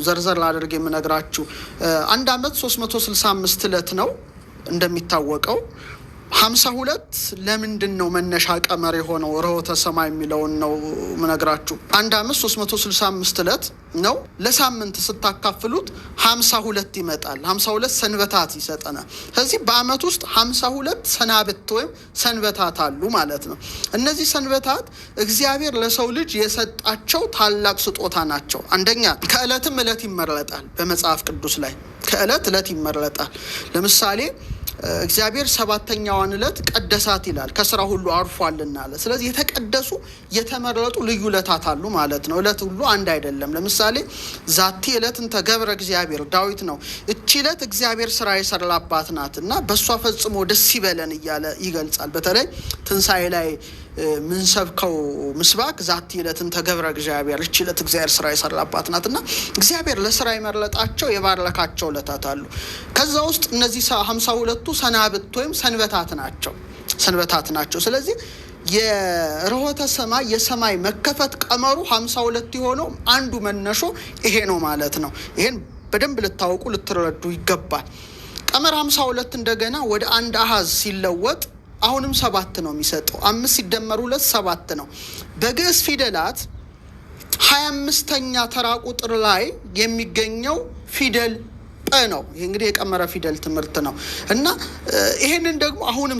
ዘርዘር አድርጌ የምነግራችሁ። አንድ አመት 365 ዕለት ነው እንደሚታወቀው። 52 ለምንድነው መነሻ ቀመር የሆነው ርሆተ ሰማይ የሚለውን ነው ምነግራችሁ። አንድ አመት 365 ዕለት ነው። ለሳምንት ስታካፍሉት 52 ይመጣል። 52 ሰንበታት ይሰጠናል። ስለዚህ በአመት ውስጥ 52 ሰናብት ወይም ሰንበታት አሉ ማለት ነው። እነዚህ ሰንበታት እግዚአብሔር ለሰው ልጅ የሰጣቸው ታላቅ ስጦታ ናቸው። አንደኛ ከዕለትም ዕለት ይመረጣል። በመጽሐፍ ቅዱስ ላይ ከዕለት ዕለት ይመረጣል። ለምሳሌ እግዚአብሔር ሰባተኛዋን ዕለት ቀደሳት ይላል፣ ከስራ ሁሉ አርፏልና አለ። ስለዚህ የተቀደሱ የተመረጡ ልዩ ዕለታት አሉ ማለት ነው። ዕለት ሁሉ አንድ አይደለም። ለምሳሌ ዛቲ ዕለትን ተገብረ እግዚአብሔር ዳዊት ነው እቺ ዕለት እግዚአብሔር ስራ የሰራባት ናትና በሷ ፈጽሞ ደስ ይበለን እያለ ይገልጻል። በተለይ ትንሣኤ ላይ ምን ሰብከው ምስባክ ዛቲ ዕለትን ተገብረ እግዚአብሔር እቺ ዕለት እግዚአብሔር ስራ የሰራባት ናትና እግዚአብሔር ለስራ የመረጣቸው የባረካቸው ዕለታት አሉ። ከዛ ውስጥ እነዚህ 52ቱ ሰናብት ወይም ሰንበታት ናቸው። ስለዚህ የርሆተ ሰማይ የሰማይ መከፈት ቀመሩ 52 የሆነው አንዱ መነሾ ይሄ ነው ማለት ነው። ይሄን በደንብ ልታውቁ ልትረዱ ይገባል። ቀመር 52 እንደገና ወደ አንድ አሃዝ ሲለወጥ አሁንም 7 ነው የሚሰጠው። 5 ሲደመር 2 7 ነው። በግዕዝ ፊደላት 25ኛ ተራ ቁጥር ላይ የሚገኘው ፊደል ጰ ነው። ይሄ እንግዲህ የቀመረ ፊደል ትምህርት ነው እና ይሄንን ደግሞ አሁንም